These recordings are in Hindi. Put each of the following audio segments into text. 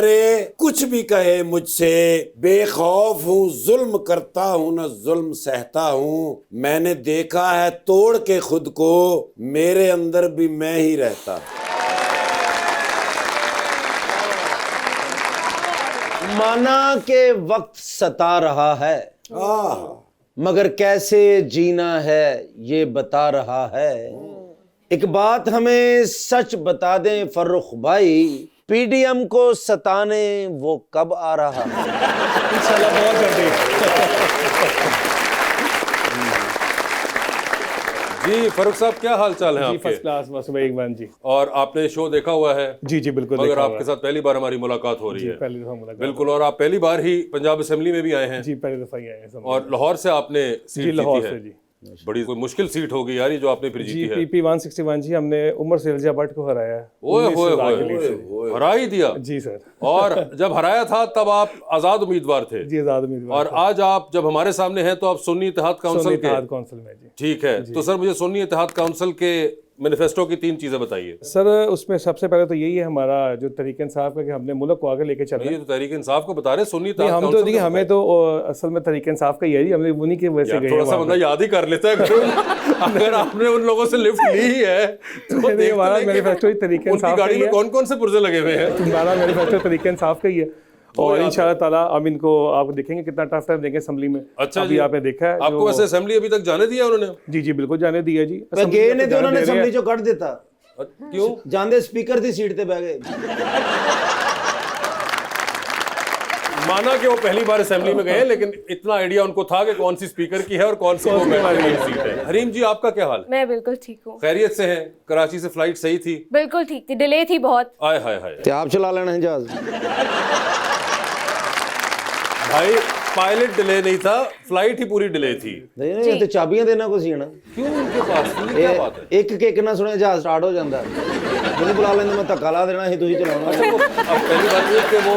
अरे कुछ भी कहे मुझसे, बेखौफ हूँ, जुल्म करता हूँ न जुल्म सहता हूँ। मैंने देखा है तोड़ के खुद को, मेरे अंदर भी मैं ही रहता। माना के वक्त सता रहा है, मगर कैसे जीना है ये बता रहा है। एक बात हमें सच बता दें फर्रुख भाई, पीडीएम को सताने वो कब आ रहा है? इंशाल्लाह बहुत जल्दी। जी फरूख साहब, क्या हाल चाल है जी आपके? फर्स्ट क्लास, बस भाई इकबाल जी। और आपने शो देखा हुआ है? जी जी बिल्कुल मगर देखा हुआ आपके है। साथ पहली बार हमारी मुलाकात हो रही है। पहली दफा मुलाकात। बिल्कुल, और आप पहली बार ही पंजाब असेंबली में भी आए हैं। जी पहली दफा ही आए हैं समझ। और लाहौर से आपने सीट जी लाहौर जीती से है। जी। बड़ी कोई मुश्किल सीट होगी यार ये जो आपने फिर जी जीती है। पीपी 161 जी, हमने उमर सेल्जा भट्ट को हराया है। ओए 19 होए हज़ार के लीड से। होए, हरा ही दिया। जी सर। और जब हराया था तब आप आजाद उम्मीदवार थे। जी आजाद उम्मीदवार। और आज आप जब हमारे सामने हैं तो आप सुन्नी इत्तेहाद काउंसिल के। इत्तेहाद काउंसिल में जी। ठीक है, तो सर मुझे सुन्नी इत्तेहाद काउंसिल के मैनिफेस्टो की 3 चीजें बताइए। सर उसमें सबसे पहले तो यही है हमारा जो तरीके इंसाफ का, कि हमने मुल्क को आगे लेके चलना है। ये तो तहरीक इंसाफ को बता रहे, सुन्नी नहीं, इत्तेहाद हम तो काउंसिल देखिए का हमें तो असल में तरीके इंसाफ का यही, हमने उन्हीं की वजह से यार गए थोड़ा हैं सा वहाँ बंदा पे। याद ही कर लेता है। अगर आपने उन लोगों से लिफ्ट ली ही है तो नहीं, देख तो हमारा लेंगे। मैनिफेस्टो ही तरीके उनकी इंसाफ का गाड़ी ही में है। कौन कौन से पुर्जे लगे हुए हैं? हमारा मैनिफेस्टो तरीके इंसाफ का ही है। और याद इंशाल्लाह ताला हम इनको आप देखेंगे कितना टफ टाइम देंगे असेंबली में। अच्छा अभी जी, आपने देखा है आपको वैसे असेंबली अभी तक जाने दिया उन्होंने? जी जी बिल्कुल जाने दिया जी। पे गए ने तो उन्होंने जाने दे रहे असम्बली चो कट दिता। क्यों? जांदे स्पीकर दी सीट ते बैठ गए। माना कि वो पहली बार असेंबली में गए, लेकिन इतना आइडिया उनको था कि कौन सी स्पीकर की है और कौन सी गवर्नमेंट वाली सीट है। हरीम जी, आपका क्या हाल? मैं बिल्कुल ठीक हूँ। खैरियत से हैं? कराची से फ्लाइट सही थी? बिल्कुल ठीक थी, डिले थी बहुत। आय हाय हाय ते आप चला लेना है जहाज। भाई, पायलट डिले नहीं था, फ्लाइट ही पूरी डिले थी। नहीं नहीं, ते चाबियां देना को सी ना। क्यों उनके पास थी? क्या बात है? एक किक ना सुने जहाज स्टार्ट हो जाता। मैंने बुला लेंगे, मैं धक्का ला देना ही, तुझे चलाना। अब पहली बात ये कि वो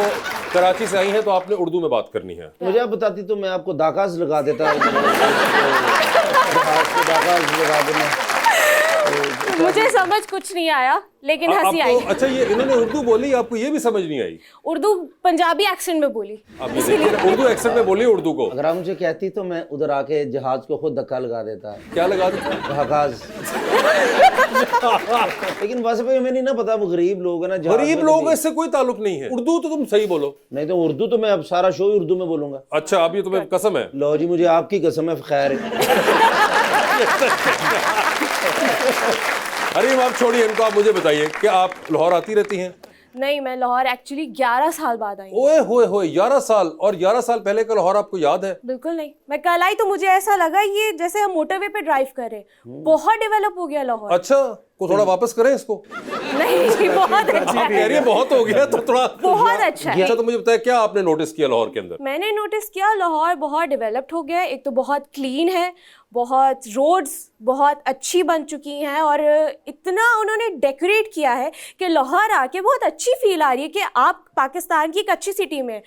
कराची से आई हैं तो आपने उर्दू में बात करनी है। मुझे आप बताती तो मैं आपको दाकाज लगा देता। दाकाज लगा देना। मुझे समझ कुछ नहीं आया, लेकिन हंसी आई। आपको अच्छा, ये इन्होंने उर्दू बोली, आपको ये भी समझ नहीं आई? उर्दू पंजाबी एक्सेंट में बोली। आप ये देखिए, उर्दू एक्सेंट में बोली उर्दू को। अगर आप मुझे कहती तो मैं उधर आके जहाज को खुद धक्का लगा देता। क्या लगा देता? दाकाज। लेकिन बस भाई हमें नहीं ना पता, वो गरीब लोग है ना। जहाज गरीब में लोग, कभी- इससे कोई ताल्लुक नहीं है। उर्दू तो तुम सही बोलो। नहीं तो उर्दू तो मैं अब सारा शो ही उर्दू में बोलूंगा। अच्छा, अब ये तुम्हें कसम है? लो जी, मुझे आपकी कसम है। खैर हरीम, आप छोड़िए इनको, आप मुझे बताइए कि आप लाहौर आती रहती हैं? नहीं, मैं लाहौर एक्चुअली 11 साल बाद आई हूँ। ओए होए होए, 11 साल! और 11 साल पहले का लाहौर आपको याद है? बिल्कुल नहीं, मैं कल आई तो मुझे ऐसा लगा ये जैसे हम मोटरवे पे ड्राइव कर रहे हैं। बहुत डेवलप हो गया लाहौर। अच्छा, को थोड़ा वापस करें इसको? नहीं जी, बहुत अच्छा आप कह है। रही है बहुत हो गया तो थोड़ा बहुत अच्छा है। अच्छा, तो मुझे बताया क्या आपने नोटिस किया लाहौर के अंदर? मैंने नोटिस किया लाहौर बहुत डेवलप्ड हो गया है। एक तो बहुत क्लीन है, बहुत रोड्स बहुत अच्छी बन चुकी हैं, और इतना उन्होंने डेकोरेट किया है कि लाहौर आके बहुत अच्छी फील आ रही है कि आप पाकिस्तान की एक अच्छी सिटी में।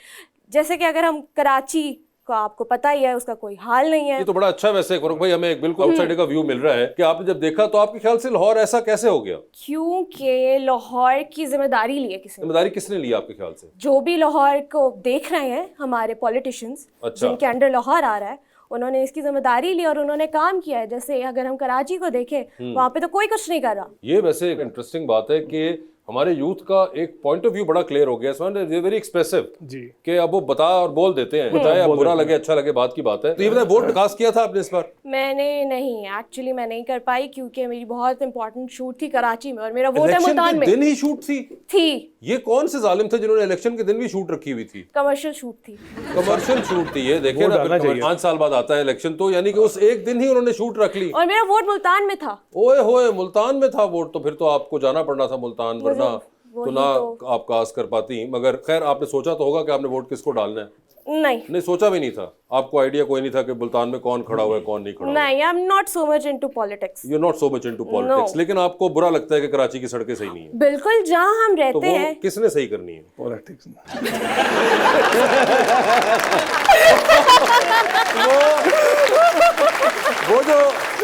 जैसे कि अगर हम कराची को, आपको पता ही है उसका कोई हाल नहीं है। ये तो बड़ा अच्छा, वैसे फरूक भाई हमें एक बिल्कुल आउटसाइडर का व्यू मिल रहा है कि आपने जब देखा तो आपके ख्याल से लाहौर ऐसा कैसे हो गया? क्योंकि लाहौर की जिम्मेदारी ली है किसी ने। जिम्मेदारी किसने ली आपके ख्याल से? जो भी लाहौर को देख रहे हैं, हमारे पॉलिटिशियंस अच्छा। जिनके अंडर लाहौर आ रहा है, उन्होंने इसकी जिम्मेदारी ली और उन्होंने काम किया है। जैसे अगर हम कराची को देखें, वहां पे तो कोई कुछ नहीं कर रहा। ये वैसे एक इंटरेस्टिंग बात है कि हमारे यूथ का एक पॉइंट ऑफ व्यू बड़ा क्लियर हो गया है, वेरी एक्सप्रेसिव जी। कि अब वो बता और बोल देते हैं, बताए अब बुरा लगे अच्छा लगे बात की बात है। तो ये बताए, वोट कास्ट किया था आपने इस बार? मैंने नहीं, एक्चुअली मैं नहीं कर पाई क्योंकि मेरी बहुत इंपॉर्टेंट शूट थी कराची में और मेरा वोट है इलेक्शन मुल्तान के में दिन ही शूट थी? ये कौन से जालिम थे जिन्होंने इलेक्शन के दिन भी शूट रखी हुई थी? कमर्शियल शूट थी। कमर्शियल शूट थी, ये देखे वोट ना, डालना चाहिए। 5 साल बाद आता है इलेक्शन, तो यानी कि उस एक दिन ही उन्होंने शूट रख ली। और मेरा वोट मुल्तान में था। ओए होए, मुल्तान में था वोट? तो फिर तो आपको जाना पड़ना था मुल्तान, वरना तो ना आप कास्ट कर पाती। मगर खैर, आपने सोचा तो होगा कि आपने वोट किसको डालना है? नहीं, नहीं सोचा भी नहीं था? आपको आइडिया कोई नहीं था कि मुल्तान में कौन खड़ा हुआ है कौन नहीं खड़ा हुआ है? नहीं, I am not so much into politics. You not so much into politics, लेकिन आपको बुरा लगता है कि कराची की सड़कें सही नहीं है, बिल्कुल, जहाँ हम तो रहते वो हैं किसने सही करनी है? पॉलिटिक्स वो जो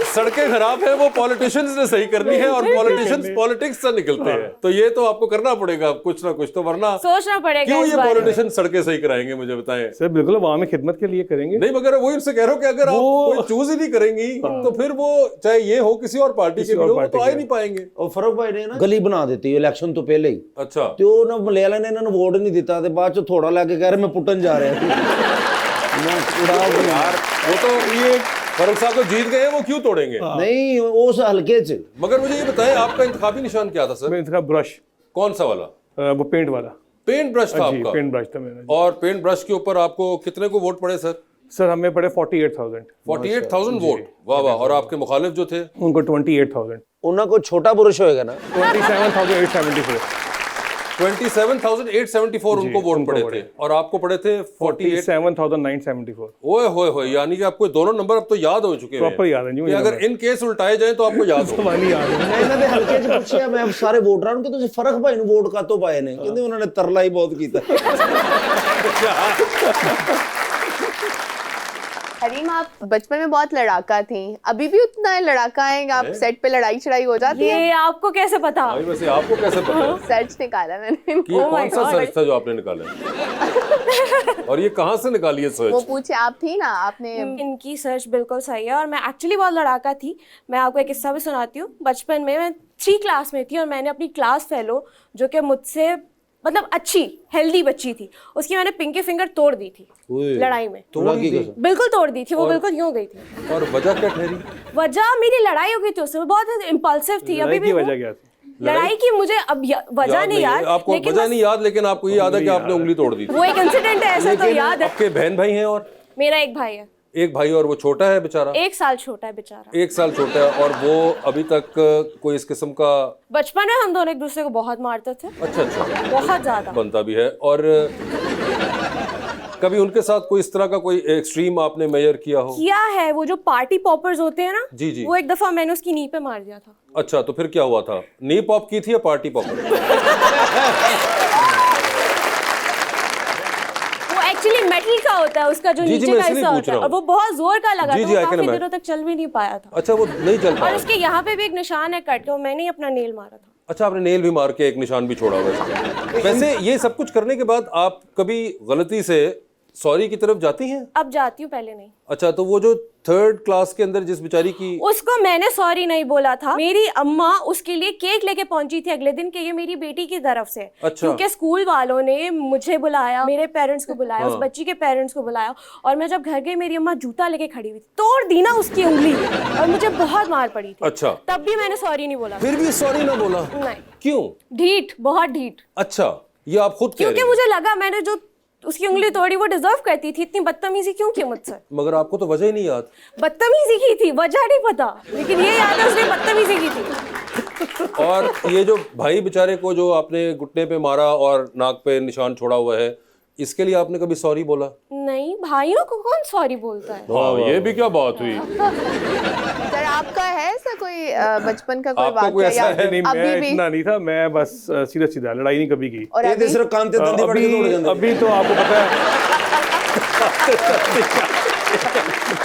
सड़कें खराब है वो पॉलिटिशियंस ने सही करनी है, और पॉलिटिशियंस पॉलिटिक्स से निकलते हैं, तो ये तो आपको करना पड़ेगा कुछ ना कुछ, तो वरना सोचना पड़ेगा क्यों इस ये बारे में। पॉलिटिशियन सड़कें सही कराएंगे, मुझे बताएं। सर बिल्कुल अवामी खिदमत के लिए करेंगे। नहीं, मगर वही उनसे कह रहा हूँ कि अगर आप कोई चूज ही नहीं करेंगी तो फिर वो चाहे ये हो किसी और पार्टी के भी हो, वो तो आ ही नहीं पाएंगे। और फरूक भाई ने ना गली बना देती इलेक्शन तो पहले ही, अच्छा, ਤੇ ਉਹ ਨਾ ਮਲਿਆਲਾ ਨੇ ਇਹਨਾਂ ਨੂੰ ਵੋਟ ਨਹੀਂ ਦਿੱਤਾ ਤੇ ਬਾਅਦ ਚ ਥੋੜਾ ਲਾ ਕੇ ਕਹਿ ਰਹੇ ਮੈਂ ਪੁੱਟਣ ਜਾ ਰਿਹਾ मैं उड़ा यार वो तो ये फरूख साहब तो जीत गए, वो क्यों तोड़ेंगे? नहीं उस हल्के च मगर मुझे ये बताएं, आपका इंतखाबी निशान क्या था सर? मैं इसका ब्रश, कौन सा वाला? वो पेंट वाला। पेंट ब्रश था जी, आपका? पेंट ब्रश था मेरा। और पेंट ब्रश के ऊपर आपको कितने को वोट पड़े सर? सर हमें पड़े 48,000। 48,000 वोट, वाह वाह। और आपके मुखालिफ जो थे? उनको 28,000। ਉਹਨਾਂ ਕੋਲ ਛੋਟਾ बुरुश होएगा ना 27,874। 27,874 उनको वोट पड़े थे, और आपको पड़े थे 48। 47,974। ओए होए होए, यानी कि आपको दोनों नंबर अब तो याद हो चुके हैं प्रॉपर याद है जी कि मुझे। अगर इन केस उल्टाए जाए तो आपको याद हो। वाली याद है। ਮੈਂ ਇਹਨਾਂ ਦੇ ਹਲਕੇ ਚ ਪੁੱਛਿਆ ਮੈਂ ਸਾਰੇ ਵੋਟਰਾਂ ਨੂੰ ਕਿ ਤੁਸੀਂ ਫਰਕ ਭਾਈ ਨੂੰ ਵੋਟ ਕਾਤੋਂ ਪਾਏ ਨੇ, ਕਹਿੰਦੇ ਉਹਨਾਂ ਨੇ ਤਰਲਾ ਹੀ ਬਹੁਤ ਕੀਤਾ। हरीम, आप बचपन में बहुत लड़ाका थी, अभी भी उतना लड़ाका है? आप सेट पे लड़ाई चढ़ाई हो जाती है? ये आपको कैसे पता? भाई वैसे आपको कैसे पता सर्च निकाला मैंने। कि ये कौन सा सर्च था जो आपने निकाला? और ये कहाँ से निकाली है वो सर्च? पूछे आप थी ना, आपने इनकी सर्च बिल्कुल सही है, और मैं एक्चुअली बहुत लड़ाका थी। मैं आपको एक किस्सा भी सुनाती हूँ। बचपन में मैं 3 क्लास में थी, और मैंने अपनी क्लास फेलो जो कि मुझसे मतलब अच्छी हेल्दी बच्ची थी, उसकी मैंने पिंकी फिंगर तोड़ दी थी लड़ाई में। बिल्कुल तोड़ दी थी, वो बिल्कुल यूं हो गई थी। और वजह क्या ठहरी? वजह मेरी लड़ाई हो गई थी उससे, मैं बहुत इम्पल्सिव थी। अभी भी वजह क्या थी? लड़ाई की मुझे अब वजह नहीं याद, आपको लेकिन वजह नहीं याद, लेकिन आपको ये याद है कि आपने उंगली तोड़ दी थी। वो एक इंसिडेंट है ऐसा तो याद है। आपके बहन भाई हैं? और मेरा एक भाई है। एक भाई, और वो छोटा है बेचारा? 1 साल छोटा है बेचारा। 1 साल छोटा है, और वो अभी तक कोई इस किस्म का? बचपन में हम दोनों एक दूसरे को बहुत मारते थे। अच्छा अच्छा, बहुत ज्यादा बनता भी है। और कभी उनके साथ कोई इस तरह का कोई एक्सट्रीम आपने मेजर किया हो? किया है। वो जो पार्टी पॉपर्स होते हैं ना, जी जी, वो एक दफा मैंने उसकी नी पे मार दिया था। अच्छा, तो फिर क्या हुआ था? नी पॉप की थी या पार्टी पॉपर? वो एक्चुअली मेटल का होता है, उसका जो जी, नीचे मैं का इसलिए हिस्सा पूछ होता रहा है, और हूँ। वो बहुत जोर का लगा जी, था। जी, वो I can काफी imagine। दिनों तक चल भी नहीं पाया था। अच्छा, वो नहीं चल और पाया। उसके यहाँ पे भी एक निशान है कट के, मैंने ही अपना नेल मारा था। अच्छा, आपने नेल भी मार के एक निशान भी छोड़ा हुआ है। वैसे ये सब कुछ करने के बाद आप कभी गलती से सॉरी की तरफ जाती हैं? अब जाती हूँ, पहले नहीं। अच्छा, तो वो जो 3rd क्लास के अंदर जिस बेचारी की, उसको मैंने सॉरी नहीं बोला था। मेरी अम्मा उसके लिए केक लेके पहुंची थी अगले दिन, कि ये मेरी बेटी की तरफ से। अच्छा। क्योंकि स्कूल वालों ने मुझे बुलाया, मेरे पेरेंट्स को बुलाया, उस बच्ची के पेरेंट्स को बुलाया, और मैं जब घर गई मेरी अम्मा जूता लेके खड़ी हुई थी, तोड़ दी ना उसकी उंगली, और मुझे बहुत मार पड़ी थी। अच्छा, तब भी मैंने सॉरी नहीं बोला। फिर भी सॉरी ना बोला? नहीं, क्यों? ढीठ, बहुत ढीठ। अच्छा, ये आप खुद कह क्योंकि रही हैं। मुझे लगा मैंने जो उसकी उंगली तोड़ी वो डिजर्व करती थी। इतनी बदतमीजी क्यों की मुझसे? मगर आपको तो वजह ही नहीं याद। बदतमीजी की थी, वजह नहीं पता, लेकिन ये याद है उसने बदतमीजी की थी। और ये जो भाई बेचारे को जो आपने घुटने पे मारा और नाक पे निशान छोड़ा हुआ है, इसके लिए आपने कभी सॉरी बोला? नहीं, भाइयों को कौन सॉरी बोलता है? हाँ, ये भी क्या बात हुई। सर आपका है ऐसा कोई बचपन का कोई आपका कोई वाकया ऐसा है? नहीं, मैं अभी भी? इतना नहीं था, मैं बस सीधा सीधा लड़ाई नहीं कभी की। और ਇਹ अभी? ਤੇ ਸਿਰਫ ਕੰਨ ਤੇ ਦੰਦੀ ਫੜ ਕੇ ਤੋੜ ਜਾਂਦੇ अभी तो आपको पता है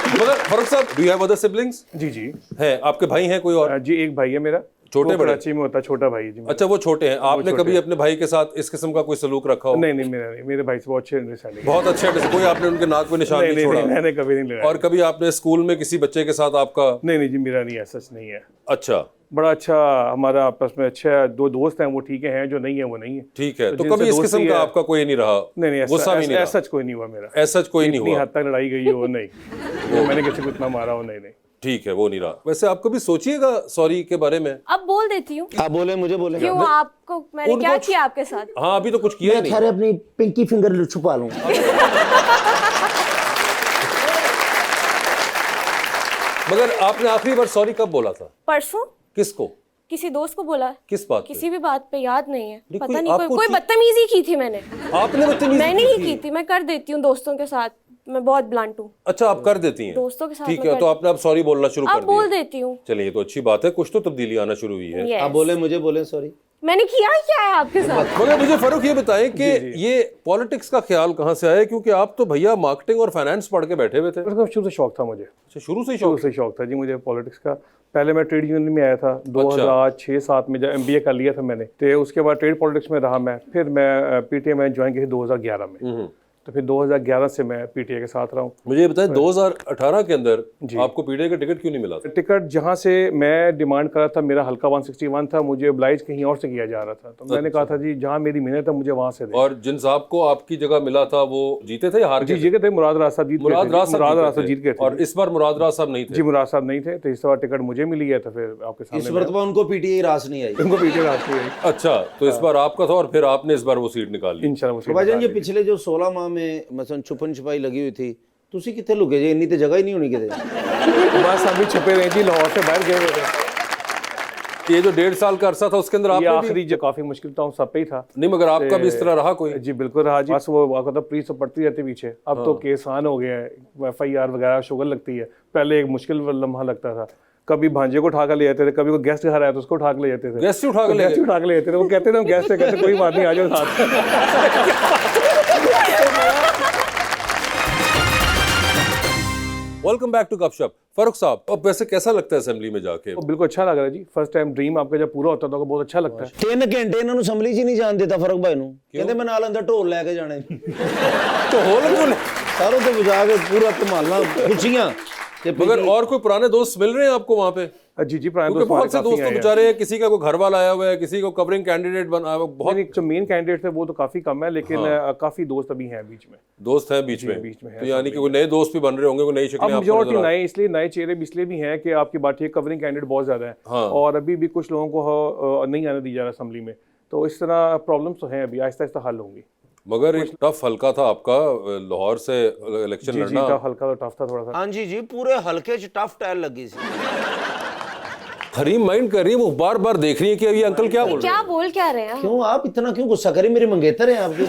मगर फरूख साहब, do you have other siblings? जी जी हैं, आपके भाई हैं कोई और? जी, एक भाई है मेरा, छोटे वो बड़े? कराची में होता है, छोटा भाई जी मेरा। अच्छा, वो छोटे हैं। आपने छोटे कभी हैं। अपने भाई के साथ इस किस्म का कोई सलूक रखा हो? नहीं नहीं, मेरा नहीं, मेरे भाई से बहुत अच्छे अंडरस्टैंडिंग है। बहुत अच्छे से कोई आपने उनके नाक पे निशान नहीं नहीं नहीं छोड़ा? नहीं, मैंने कभी नहीं लगाया। और कभी आपने स्कूल में किसी बच्चे के साथ आपका? नहीं नहीं जी, मेरा नहीं है, सच नहीं है। अच्छा, बड़ा अच्छा हमारा आपस में अच्छा 2 दोस्त हैं, वो ठीक हैं, जो नहीं है वो नहीं है। ठीक है। तो जिनसे कभी इस दोस्ती किस्म का है- आपका कोई नहीं रहा? नहीं नहीं, गुस्सा भी नहीं रहा? ऐसा कोई नहीं हुआ मेरा, ऐसा कोई नहीं इतनी हुआ? हद तक लड़ाई गई हो नहीं, वो मैंने किसी को इतना मारा हो, नहीं नहीं। ठीक है, वो नहीं रहा। वैसे आप कभी सोचिएगा सॉरी के बारे में? अब बोल देती हूँ। आप बोले मुझे बोले क्यों, आपको मैंने उनको- क्या किया आपके साथ? हाँ, अभी तो कुछ किया ही नहीं। खैर अपनी पिंकी फिंगर छुपा लूं। मगर आपने आखिरी बार सॉरी कब बोला था? परसों किसको? किसी दोस्त को बोला। किस बात पे? किसी भी बात पे याद नहीं है, नहीं, पता कोई नहीं, आपको कोई की- बदतमीजी की थी मैंने। आपने बदतमीजी मैंने की ही थी? की थी, मैं कर देती हूँ दोस्तों के साथ मैं बहुत ब्लंट हूँ, अच्छा, आप कर देती हैं दोस्तों के साथ ठीक मैं है, तो आपने अब सॉरी बोलना शुरू अब कर बोल दिया। देती हूँ। चलिए, ये तो अच्छी बात है, कुछ तो तब्दीली आना शुरू हुई है। Yes. आप बोले, मुझे बोले सॉरी। मैंने किया ही क्या है आपके साथ? मगर मुझे फरूक ये बताएं कि ये पॉलिटिक्स का ख्याल कहाँ से आया, क्योंकि आप तो भैया मार्केटिंग और फाइनेंस पढ़ के बैठे हुए थे। मतलब शुरू से शौक था मुझे, अच्छा, शुरू से ही शुरू शौक। से शौक था जी मुझे पॉलिटिक्स का। पहले मैं ट्रेड यूनियन में आया था 2006-7 में, जब MBA कर लिया था मैंने, तो उसके बाद ट्रेड पॉलिटिक्स में रहा मैं। फिर मैं PTA में ज्वाइन की 2011 में, तो फिर 2011 से मैं PTA के साथ रहा हूँ। मुझे ये बताएं 2018 के अंदर आपको PTA का टिकट क्यों नहीं मिला था? टिकट जहाँ से मैं डिमांड कर रहा था, मेरा हल्का 161 था, मुझे oblige कहीं और से किया जा रहा था। तो मैंने कहा था जी जहाँ मेरी मेहनत है मुझे वहाँ से दे। और जिन साहब को आपकी जगह मिला था वो जीते थे या हार जी गए? जीत गए थे, मुराद राज साहब जीत गए थे। मुराद राज साहब जीत गए थे। और इस बार मुराद राज साहब नहीं थे। जी मुराद साहब नहीं थे, तो इस बार टिकट मुझे मिली है, तो फिर आपके इस सामने मरतबा उनको PTA रास नहीं आई। उनको PTA रास्ते आई अच्छा, तो इस बार आपका था और फिर आपने इस बार वो सीट निकाल ली। इंशाल्लाह। भाईजान, ये पिछले जो 16 माह में मसलन छुपन छुपाई लगी हुई थी, तुसी कितने लुके जे? इन्नी तो जगह ही नहीं होनी किते। बस अभी छुपे रहे जी, लाहौर से बाहर गए हुए थे। ये जो 1.5 साल का अरसा था उसके अंदर ये आपने भी... आखिरी जो काफी मुश्किल था, सब पे ही था। नहीं, मगर आपका भी इस तरह रहा कोई? जी बिल्कुल रहा जी। बस वो आपको तो प्लीज तो पड़ती रहती पीछे। अब तो केस आसान हो गए हैं, FIR वगैरह शुगर लगती है। पहले एक मुश्किल लम्हा लगता था, कभी भांजे को उठा कर ले जाते थे, कभी कोई गेस्ट घर आया तो उसको उठा के ले जाते थे। गेस्ट उठा के ले गेस्ट उठा के ले जाते थे, वो कहते थे हम गेस्ट है, कहते कोई बात नहीं, आ जाओ साथ। वेलकम बैक टू गपशप। फरूक साहब, अब वैसे कैसा लगता है असेंबली में जाके? वो बिल्कुल अच्छा लग रहा है जी। फर्स्ट टाइम ड्रीम आपका जब पूरा होता था तो बहुत अच्छा लगता है। 3 घंटे इन्होंने असैम्बली 'ਚ ਨਹੀਂ ਜਾਣ ਦਿੱਤਾ ਫਰਕ ਭਾਈ ਨੂੰ। ਕਹਿੰਦੇ ਮੈਂ ਨਾਲ ਅੰਦਰ ਢੋਲ ਲੈ ਕੇ ਜਾਣੇ। तो हो लग सारों से बुझा के पूरा धमाला खुशियां। मगर और कोई पुराने दोस्त मिल रहे हैं आपको वहाँ पे? जी जी, पुराने क्योंकि दोस्त बहुत से काफी दोस्त तो हैं। बेचारे हैं, किसी का कोई घर वाला आया हुआ है, किसी को कवरिंग कैंडिडेट बना हुआ है, बहुत जो मेन कैंडिडेट थे वो तो काफी कम है, लेकिन काफी दोस्त अभी हैं बीच में। दोस्त हैं बीच में। बीच में है, तो यानी कि कोई नए दोस्त भी बन रहे होंगे, कोई नई अब शक्लें आपको मेजॉरिटी नजर आ- नए, इसलिए नए चेहरे भी इसलिए भी हैं कि आपकी बात है, कवरिंग कैंडिडेट बहुत ज्यादा है। हाँ। और अभी भी कुछ लोगों को नहीं आने दी जा रहा असेंबली में, तो इस तरह प्रॉब्लम्स तो हैं, अभी आहिस्ता आहिस्ता हल होंगी। मगर एक टफ हल्का था आपका लाहौर से इलेक्शन जी जी, लड़ना। हल्का तो टफ था थोड़ा सा। हाँ जी जी, पूरे हल्के 'ਚ टफ टायर लगी सी। हरीम माइंड कर रही है, वो बार बार देख रही है कि अभी अंकल क्या बोल रहे क्या बोल क्या रहे हैं? क्यों आप इतना क्यों गुस्सा करें? मेरे मंगेतर हैं आपके।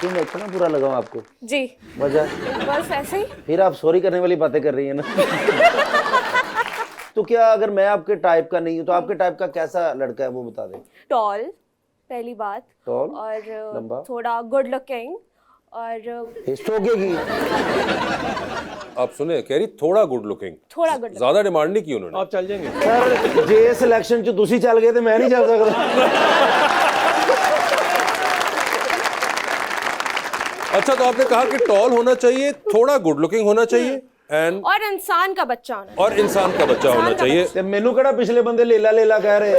क्यों मैं इतना बुरा लगा हूं आपको? जी वजह? बस ऐसे ही। फिर आप सॉरी करने वाली बातें कर रही है ना। तो क्या अगर मैं आपके टाइप का नहीं हूं तो आपके टाइप का कैसा लड़का है वो बता दें। टॉल, पहली बात। टॉल, और लंबा, थोड़ा गुड लुकिंग और हिस्टोगेगी। आप सुने, कह रही थोड़ा गुड लुकिंग, थोड़ा गुड। ज्यादा डिमांड नहीं की उन्होंने। आप चल जाएंगे सर जे सिलेक्शन च तुसी चल गए तो मैं नहीं चल सकता। अच्छा, तो आपने कहा कि टॉल होना चाहिए, थोड़ा गुड लुकिंग होना चाहिए एंड और इंसान का बच्चा होना। और इंसान का बच्चा होना चाहिए। ते मेनू केड़ा पिछले बंदे लेला लेला कह रहे।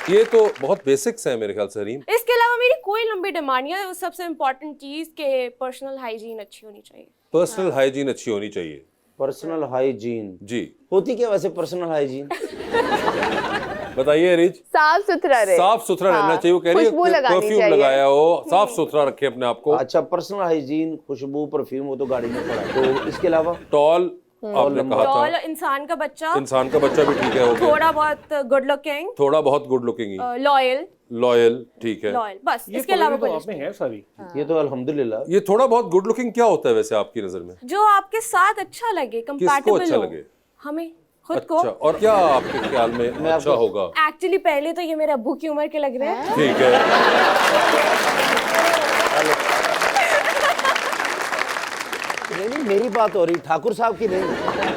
ये तो बहुत बेसिक्स है मेरे ख्याल से हरीम। इसके अलावा मेरी कोई लंबी डिमांड नहीं है। सबसे इम्पोर्टेंट चीज के पर्सनल हाइजीन अच्छी होनी चाहिए। पर्सनल हाइजीन अच्छी होनी चाहिए। पर्सनल हाइजीन जी, होती क्या वैसे पर्सनल हाइजीन? बताइए रिच। साफ सुथरा रहे, साफ सुथरा रहना चाहिए। वो कह रही है खुशबू लगानी परफ्यूम चाहिए। लगाया हो, साफ सुथरा रखे अपने आप को। अच्छा, पर्सनल हाइजीन, खुशबू, परफ्यूम, वो तो गाड़ी में पड़ा है। तो इसके अलावा टॉल आपने कहा टॉल, था, इंसान का बच्चा, इंसान का बच्चा भी ठीक है, हो गया। थोड़ा बहुत गुड लुकिंग, थोड़ा बहुत गुड लुकिंग, लॉयल, लॉयल, ठीक है। लॉयल, बस इसके अलावा कोई आप में है सारी। ये तो अल्हम्दुलिल्लाह। ये थोड़ा बहुत गुड लुकिंग क्या होता है वैसे आपकी नजर में? जो आपके साथ अच्छा लगे, किसको कंपैटिबल अच्छा हो। लगे? हमें खुद अच्छा, को। और क्या आपके ख्याल में अच्छा होगा? एक्चुअली पहले तो ये मेरे अब्बू की उम्र के लग रहे हैं। ठीक है। नहीं, मेरी बात हो रही, ठाकुर साहब की नहीं।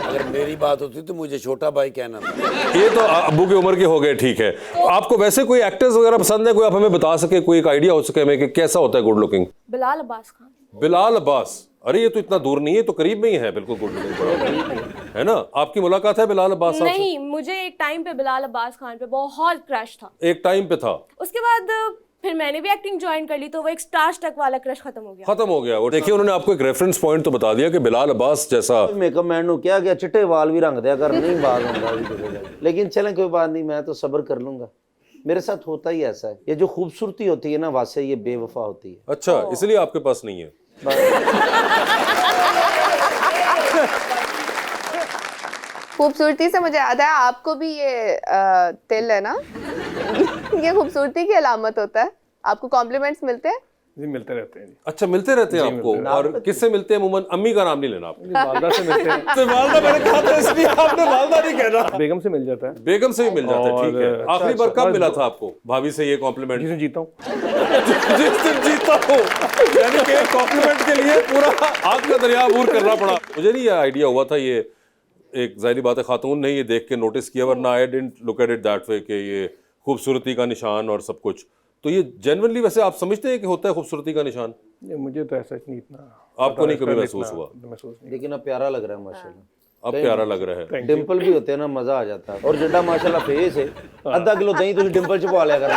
अगर मेरी बात होती तो मुझे छोटा भाई कहना था। ये तो अब्बू की उम्र के हो गए, ठीक है। आपको वैसे कोई एक्टर्स वगैरह पसंद है, कोई आप हमें बता सके, कोई एक आइडिया हो सके हमें कि कैसा होता है गुड लुकिंग? बिलाल अब्बास खान। बिलाल अब्बास, अरे ये तो इतना दूर नहीं है, तो करीब में ही है, बिल्कुल गुड लुकिंग है ना। आपकी मुलाकात है बिलाल अब्बास साहब से? नहीं, मुझे एक टाइम पे बिलाल अब्बास खान पे बहुत क्रश था। एक टाइम पे था, उसके बाद फिर मैंने भी एक्टिंग ज्वाइन कर ली, तो वो एक स्टार स्टक वाला क्रश खत्म हो गया। खत्म हो गया वो। देखिए, उन्होंने आपको एक रेफरेंस पॉइंट तो बता दिया कि बिलाल अब्बास जैसा। मेकअप मैन नु क्या चिट्टे वाल भी रंग दिया कर, नहीं बात होगा भी किसी। लेकिन चलें कोई बात नहीं, मैं तो सब्र कर लूंगा। मेरे साथ होता ही ऐसा है, ये जो खूबसूरती होती है ना वासे ये बेवफा होती है। अच्छा, इसलिए आपके पास नहीं है। खूबसूरती से मुझे याद है, आपको भी ये तिल है ना? ये खूबसूरती की अलामत होता है। आपको कॉम्प्लीमेंट्स मिलते हैं? जी मिलते रहते हैं जी। अच्छा, मिलते रहते हैं आपको? और किससे मिलते हैं अमूमन? अम्मी का नाम नहीं लेना आपने। वालदा से मिलते हैं। तो वालदा मैंने कहा था, इसलिए आपने वालदा नहीं कहना। बेगम से मिल जाता है। बेगम से भी मिल जाता है, और ठीक है। अच्छा, आखिरी बार अच्छा, कब मिला था आपको भाभी से ये कॉम्प्लीमेंट? जिसमें जीता हूँ। जिस दिन जीता हो, यानी कि कॉम्प्लीमेंट के लिए पूरा आग का दरिया अबूर करना पड़ा। मुझे नहीं ये आइडिया हुआ था, ये एक जाहिर बात है खातून ने ये देख के नोटिस किया, वरना I didn't look at it that way कि ये खूबसूरती का निशान और सब कुछ। तो ये जेन्युइनली वैसे आप समझते हैं कि होता है खूबसूरती का निशान? मुझे तो ऐसा नहीं, इतना आपको नहीं कभी महसूस हुआ? महसूस नहीं। लेकिन अब प्यारा लग रहा है माशाल्लाह। अब प्यारा लग रहा है। डिंपल भी होते हैं ना, मजा आ जाता है। और जिड्डा माशाल्लाह फेस है, आधा किलो दही तुझे डिंपल च पवा लिया करना।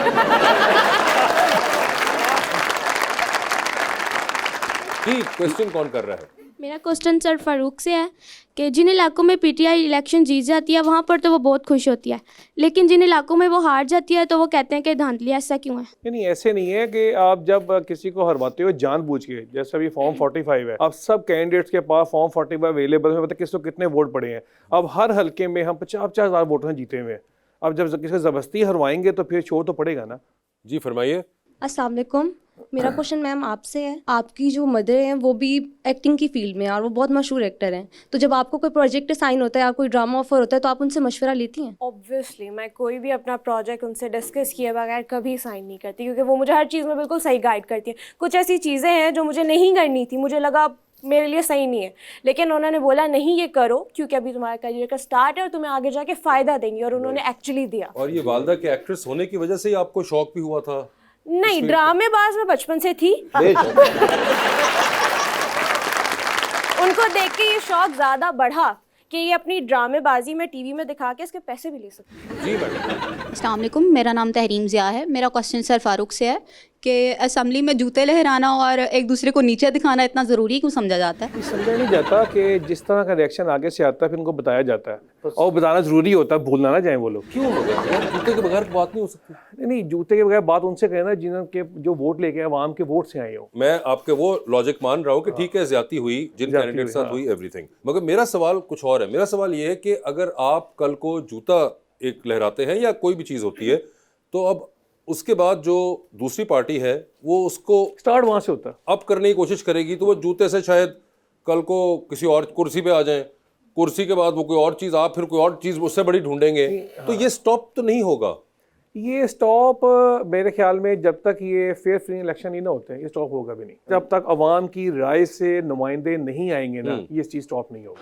जी, क्वेश्चन कौन कर रहा है? मेरा क्वेश्चन सर फारूक से है कि जिन इलाकों में पीटीआई इलेक्शन जीत जाती है वहाँ पर तो वो बहुत खुश होती है, लेकिन जिन इलाकों में वो हार जाती है तो वो कहते हैं कि धांधली। ऐसा क्यों है? नहीं, ऐसे नहीं है कि आप जब किसी को हरवाते हो जानबूझ के, जैसे अभी फॉर्म 45 है, अब सब कैंडिडेट्स के पास फॉर्म 45 अवेलेबल है, मतलब किसको कितने वोट पड़े हैं। अब हर हल्के में हम 50-50 हज़ार वोटों से जीते हुए हैं। अब जब किसी को ज़बरदस्ती हरवाएंगे तो फिर शोर तो पड़ेगा ना। जी फरमाइए। अस्सलाम वालेकुम। मेरा क्वेश्चन मैम आपसे है, आपकी जो मदर हैं वो भी एक्टिंग की फील्ड में हैं और वो बहुत मशहूर एक्टर हैं, तो जब आपको कोई प्रोजेक्ट साइन होता है या कोई ड्रामा ऑफर होता है तो आप उनसे मशवरा लेती हैं? ऑब्वियसली मैं कोई भी अपना प्रोजेक्ट उनसे डिस्कस किए बगैर कभी साइन नहीं करती, क्योंकि वो मुझे हर चीज़ में बिल्कुल सही गाइड करती हैं। कुछ ऐसी चीज़ें हैं जो मुझे नहीं करनी थी, मुझे लगा मेरे लिए सही नहीं है, लेकिन उन्होंने बोला नहीं ये करो क्योंकि अभी तुम्हारा करियर का स्टार्ट है और तुम्हें आगे जाके फ़ायदा देंगी, और उन्होंने एक्चुअली दिया। और ये वालदा के एक्ट्रेस होने की वजह से ही आपको शौक भी हुआ था? नहीं, ड्रामेबाज में बचपन से थी। उनको देख के ये शौक ज़्यादा बढ़ा कि ये अपनी ड्रामेबाजी में टीवी में दिखा के इसके पैसे भी ले सकते हैं। जी मैडम। अस्सलाम वालेकुम, मेरा नाम तहरीम ज़िया है। मेरा क्वेश्चन सर फारूक से है कि असम्बली में जूते लहराना और एक दूसरे को नीचे दिखाना इतना ज़रूरी क्यों समझा जाता है? समझा नहीं जाता कि जिस तरह का रिएक्शन आगे से आता है फिर उनको बताया जाता है, और बताना ज़रूरी होता है, भूलना ना जाए वो लोग। क्यों मगर यार, जूते के बगैर बात नहीं हो सकती? नहीं, जूते के बगैर बात उनसे कहना जिनके जो वोट लेके आवाम के वोट से आए हो। मैं आपके वो लॉजिक मान रहा हूँ कि ठीक है, ज्यादती हुई जिन कैंडिडेट के साथ हुई, एवरीथिंग, मगर मेरा सवाल कुछ और है। मेरा सवाल ये है कि अगर आप कल को जूता एक लहराते हैं या कोई भी चीज़ होती है, तो अब उसके बाद जो दूसरी पार्टी है वो उसको स्टार्ट वहाँ से होता है, अप करने की कोशिश करेगी, तो वो जूते से शायद कल को किसी और कुर्सी पे आ जाएं, कुर्सी के बाद वो कोई और चीज़, आप फिर कोई और चीज़ उससे बड़ी ढूंढेंगे। तो ये स्टॉप तो नहीं होगा। ये स्टॉप मेरे ख्याल में जब तक ये फेयर फ्री इलेक्शन ही ना होते हैं, ये स्टॉप होगा भी नहीं। जब तक अवाम की राय से नुमाइंदे नहीं आएंगे ना, ये चीज़ स्टॉप नहीं होगी।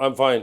I am fine.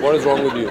What is wrong with you?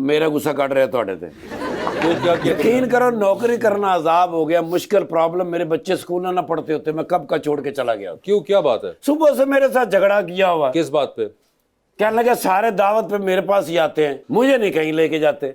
मेरा गुस्सा कट रहा है ਤੁਹਾਡੇ ਤੇ। तो क्या किया? यकीन करो नौकरी करना अजाब हो गया, मुश्किल प्रॉब्लम। मेरे बच्चे स्कूल ना पढ़ते होते, मैं कब का छोड़ के चला गया। क्यों, क्या बात है? सुबह से मेरे साथ झगड़ा किया हुआ। किस बात पे? कहने लगे सारे दावत पे मेरे पास ही आते हैं, मुझे नहीं कहीं लेके जाते।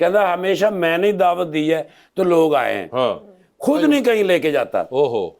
कहता हमेशा मैंने ही दावत दी है तो लोग आए हैं, हाँ। खुद नहीं कहीं लेके जाता। ओहो।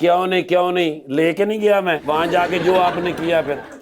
क्यों नहीं लेके नहीं गया मैं वहां जाके जो आपने किया। फिर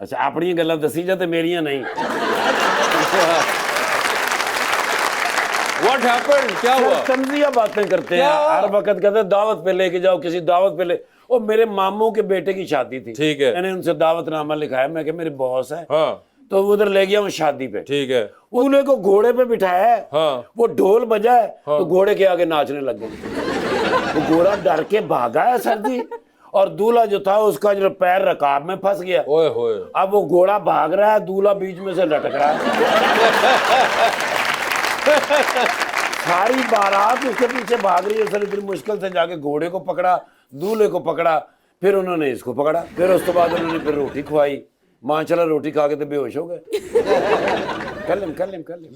अच्छा अपनी गल्ला दसी जाते मेरियां नहीं। व्हाट हैपेंड, क्या हुआ? तंजिया बातें करते हैं हर वक्त, कहते हैं दावत पे लेके जाओ, किसी दावत पे ले। और मेरे मामू के बेटे की शादी थी, ठीक है। मैंने उनसे दावतनामा लिखाया, मैं कि मेरे बॉस है, हाँ तो उधर ले गया हूँ शादी पे। ठीक है। उन्हें को घोड़े पे बिठाया है, हाँ। वो ढोल बजा है, तो घोड़े के आगे नाचने लग गए। तो घोड़ा डर के भागा है सर जी, और दूल्हा जो था उसका जो पैर रकाब में फंस गया। ओए होए। अब वो घोड़ा भाग रहा है, दूल्हा बीच में से लटक रहा है। सारी बारात उसके पीछे भाग रही है। सर इतनी मुश्किल से जाके घोड़े को पकड़ा, दूल्हे को पकड़ा, फिर उन्होंने इसको पकड़ा, फिर उसके बाद उन्होंने फिर रोटी खुआई। माशाल्लाह रोटी खा के तो बेहोश हो गए। कल्लम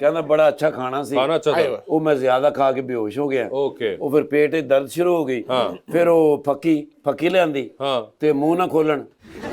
कहना बड़ा अच्छा खाना सी, खाना अच्छा था। वो मैं ज्यादा खा के बेहोश हो गया। ओके। वो फिर पेट में दर्द शुरू हो गई। फिर वो फकी लियांदी ते मुंह ना खोलन।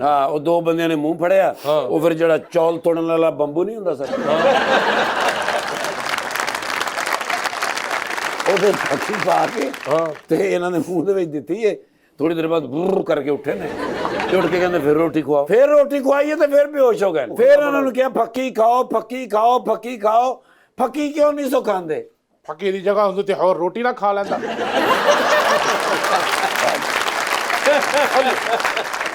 हाँ वो दो बंदियां ने मुंह फड़िया। वो फिर जड़ा चौल तोड़न वाला बंबू नहीं होंदा सर, ਉਹ ਫਿਰ ਫੱਕੀ ਪਾ ਕੇ ਤੇ ਇਹਨਾਂ ਨੇ ਮੂੰਹ ਦੇ ਵਿੱਚ ਦਿੱਤੀ ਹੈ। थोड़ी देर बाद बुर्र करके उठे ने ਤੇ ਉੱਠ ਕੇ ਕਹਿੰਦੇ ਫਿਰ ਰੋਟੀ ਖਵਾਓ, ਫਿਰ ਰੋਟੀ ਖਵਾਈਏ ਤੇ ਫਿਰ ਬੇਹੋਸ਼ ਹੋ ਗਏ। ਫਿਰ ਉਹਨਾਂ ਨੂੰ ਕਿਹਾ ਫੱਕੀ ਖਾਓ, ਫੱਕੀ ਖਾਓ, ਫੱਕੀ ਖਾਓ। ਫੱਕੀ ਕਿਉਂ ਨਹੀਂ ਸੋ ਖਾਂਦੇ? फकी दी जगह होंदी ते और रोटी ना खा लेंदा।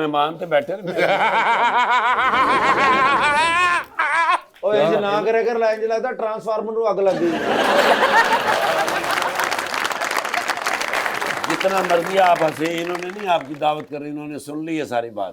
मेहमान तो बैठे ਓਏ ਇੰਜ ਨਾ ਕਰਿਆ ਕਰ, ਇੰਜ ਲੱਗਦਾ ਟਰਾਂਸਫਾਰਮਰ ਨੂੰ ਅੱਗ ਲੱਗ गई। जितना मर्जी आप हंसे, इन्होंने नहीं आपकी दावत कर रही, इन्होंने सुन ली है सारी बात।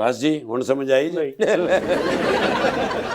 बस जी हुन समझ आई जी।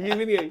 ये भी नहीं आई।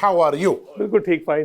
how are you؟ बिल्कुल ठीक फाइन।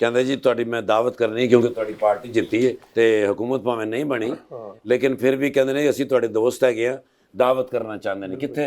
ਕਹਿੰਦੇ ਜੀ ਤੁਹਾਡੀ ਮੈਂ ਦਾਵਤ ਕਰਨੀ ਕਿਉਂਕਿ ਤੁਹਾਡੀ ਪਾਰਟੀ ਜਿੱਤੀ ਹੈ ਤੇ ਹਕੂਮਤ ਭਾਵੇਂ ਨਹੀਂ ਬਣੀ, ਲੇਕਿਨ ਫਿਰ ਵੀ ਕਹਿੰਦੇ ਨੇ ਅਸੀਂ ਤੁਹਾਡੇ ਦੋਸਤ ਹੈਗੇ ਆ, ਦਾਵਤ ਕਰਨਾ ਚਾਹੁੰਦੇ ਨੇ। ਕਿੱਥੇ?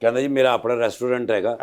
ਕਹਿੰਦੇ ਜੀ ਮੇਰਾ ਆਪਣਾ ਰੈਸਟੋਰੈਂਟ ਹੈਗਾ,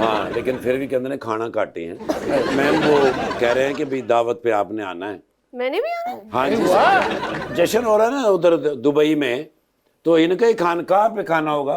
हाँ लेकिन फिर भी कहते हैं खाना काट ही है। मैम वो कह रहे हैं कि भाई दावत पे आपने आना है। मैंने भी आना है? हाँ जी, जश्न हो रहा है ना उधर दुबई में, तो इनका ही खानका पे खाना होगा।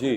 जी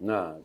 ना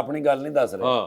ਆਪਣੀ ਗੱਲ ਨਹੀਂ ਦੱਸ ਰਹੇ। हाँ